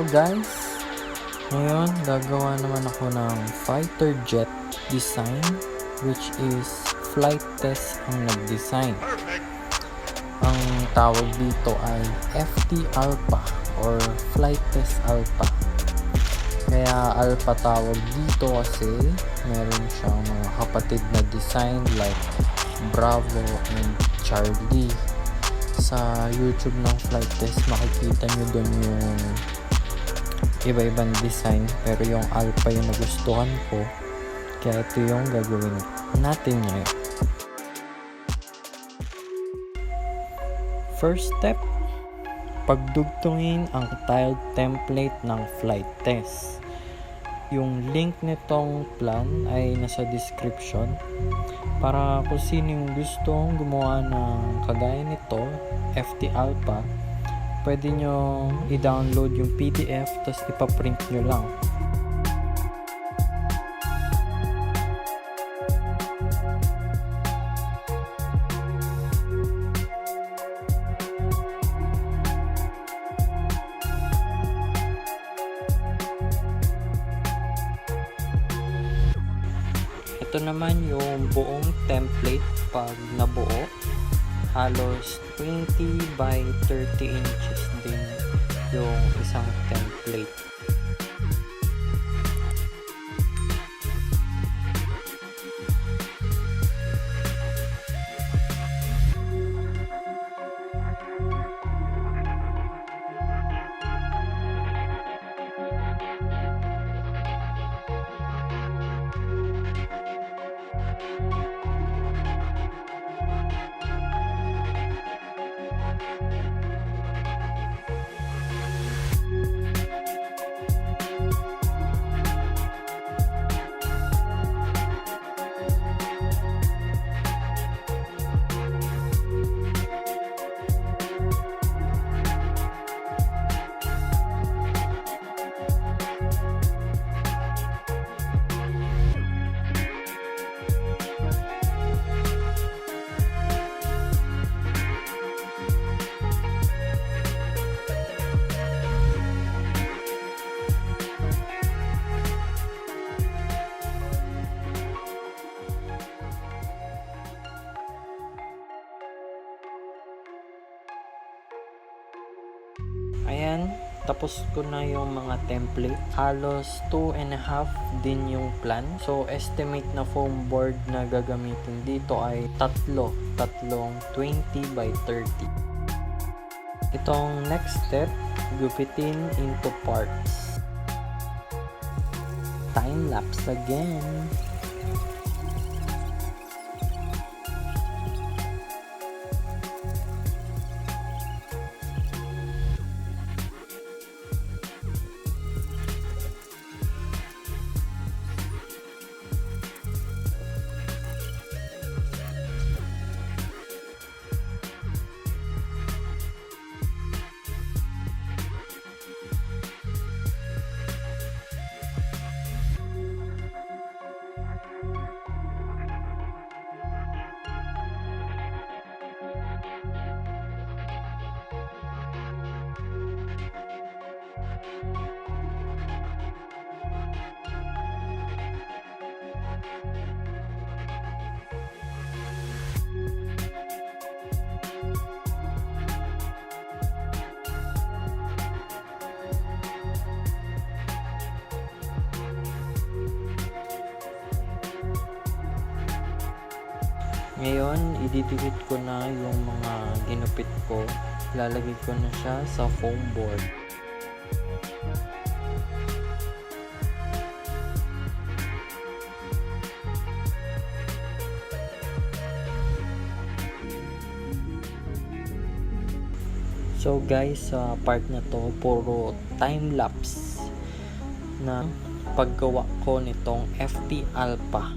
guys, ngayon gagawa naman ako ng fighter jet design, which is flight test ang nag-design. Ang tawag dito ay FT Alpha or flight test alpha. Kaya alpha tawag dito kasi meron siyang mga kapatid na design like Bravo and Charlie. Sa YouTube ng flight test makikita nyo dun yung iba-ibang design, pero yung alpha yung nagustuhan ko, kaya ito yung gagawin natin ngayon. First step, pagdugtungin ang tiled template ng flight test. Yung link nitong plan ay nasa description para kung sino yung gustong gumawa ng kagaya nito, FT Alpha, pwede nyo i-download yung PDF tapos ipaprint nyo lang. Ito naman yung buong template. Pag nabuo, halos 20 by 30 inches din yung isang template. Ayan, tapos ko na yung mga template. Halos 2.5 din yung plan. So, estimate na foam board na gagamitin dito ay tatlong 20 by 30. Itong next step, gupitin into parts. Time lapse again. Ngayon, ididikit ko na yung mga ginupit ko. Lalagay ko na siya sa foam board. So guys, sa part na to, puro time lapse na paggawa ko nitong FT Alpha.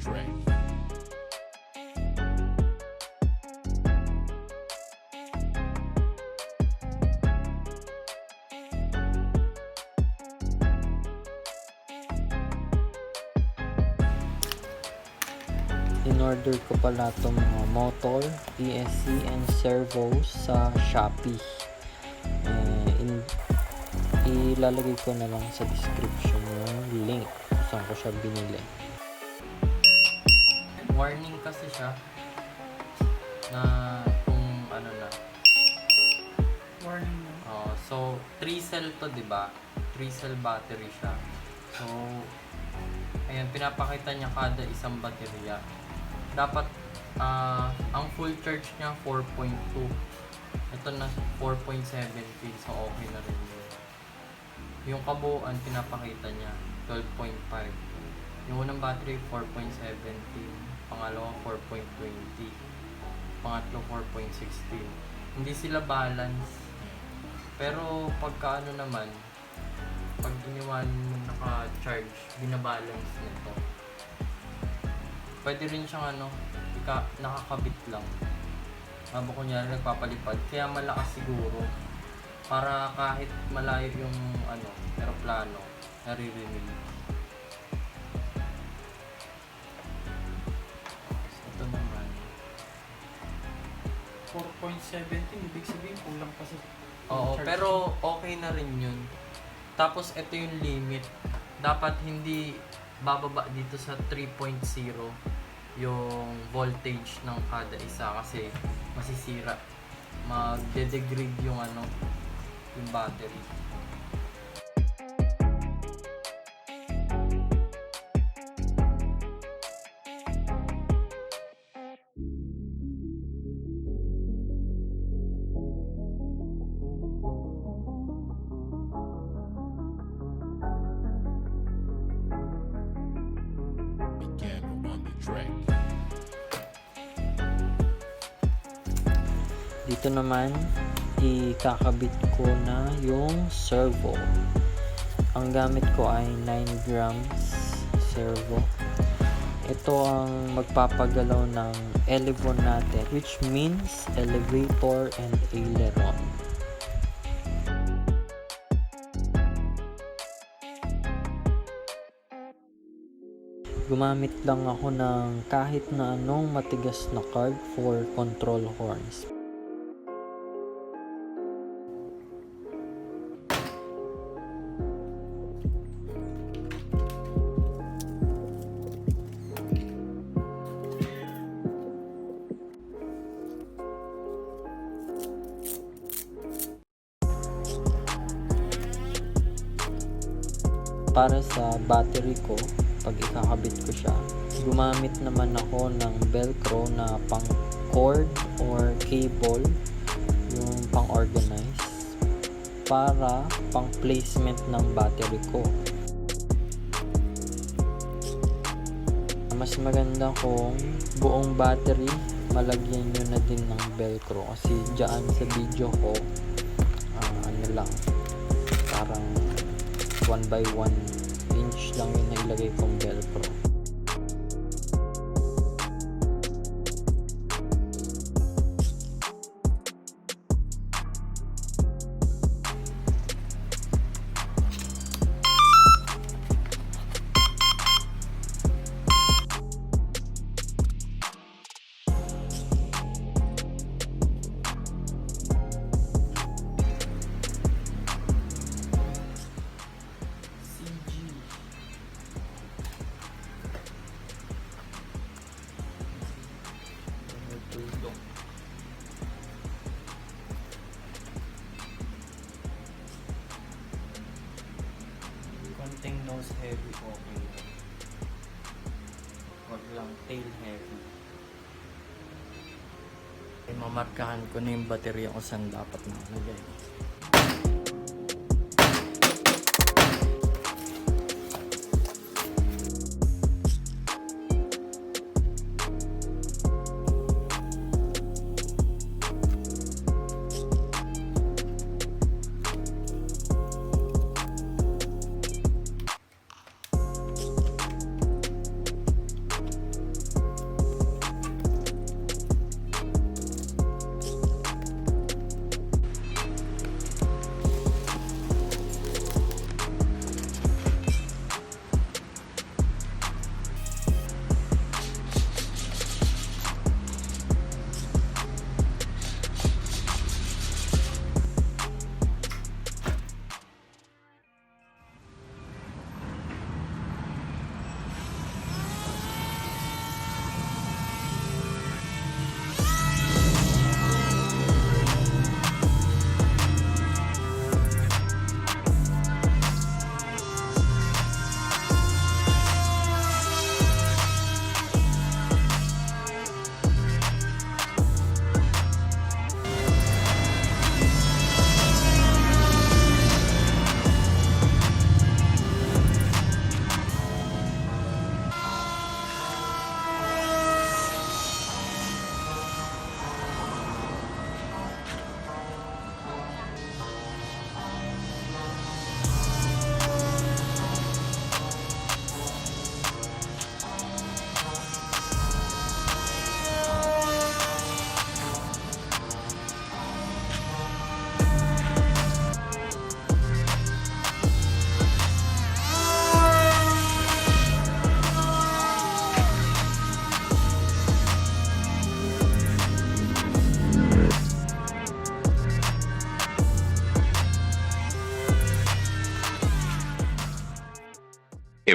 track. In-order ko pala itong mga motor, ESC, and servos sa Shopee. Ilalagay ko na lang sa description yung link kung saan ko siya binili. Warning kasi siya na kung ano na. Warning na. So 3 cell to, 'di ba? 3 cell battery siya. So ayan, pinapakita niya kada isang baterya. Dapat ang full charge niya 4.2. Ito na 4.17, so okay na rin yun. Yung kabuuan pinapakita niya 12.5. Yung unang battery 4.17, pangalawa 4.20, pangatlo 4.16. Hindi sila balance. Pero pagka ano naman, pag iniwan mo naka-charge, binabalance nito. Pwede rin siyang nakakabit lang. Habang kunyari nagpapalipad, kaya malakas siguro. Para kahit malayo yung eroplano, naririnig. So, ito naman. 4.17, ibig sabihin kulang pa sa Oo, charge. pero okay na rin yun. Tapos ito yung limit. Dapat hindi bababa dito sa 3.0 yung voltage ng kada isa kasi masisira. Magde-degrade yung yung battery. Dito naman, ikakabit ko na yung servo. Ang gamit ko ay 9 grams servo. Ito ang magpapagalaw ng elevon natin, which means elevator and aileron. Gumamit lang ako ng kahit na anong matigas na card for control horns. Para sa battery ko, pag ikakabit ko siya, gumamit naman ako ng velcro na pang cord or cable, yung pang organize, para pang placement ng battery ko. Mas maganda kung buong battery malagyan nyo na din ng velcro, kasi dyan sa video ko parang 1 by 1 inch lang yung nailagay kong velcro. Konting nose heavy, okay. Wag lang tail heavy. Mamarkahan ko na yung baterya kung saan dapat nakalagay.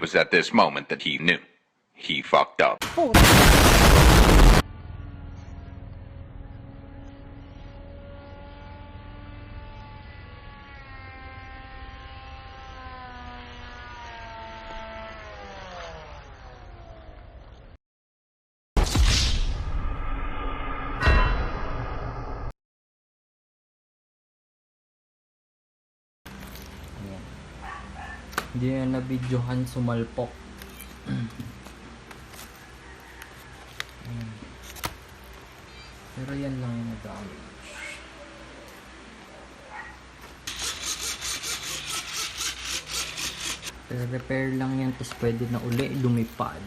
was at this moment that he knew. He fucked up. Ayan. Hindi na nabidyohan sumalpok. Ayan. Pero yan lang yung damage. Repair lang yan, tapos pwede na uli lumipad.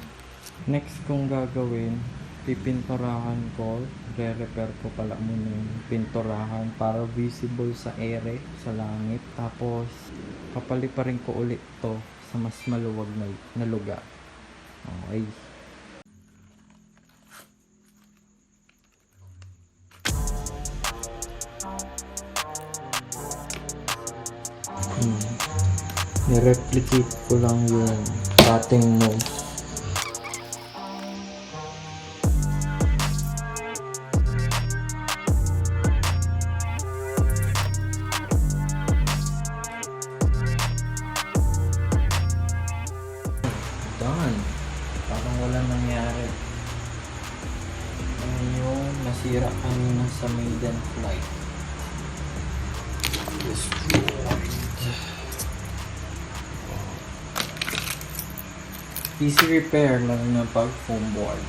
Next kong gagawin, pipinturahan ko, re-repair ko pala muna yung pinturahan para visible sa ere, sa langit. Tapos papaliparin ko ulit to sa mas maluwag na lugar. Okay. Ni-replicate ko lang yung cutting nose. Done. Parang walang nangyari. Ayan yung nasira kanina sa maiden flight. Destroyed. Easy repair lang na pag foam board.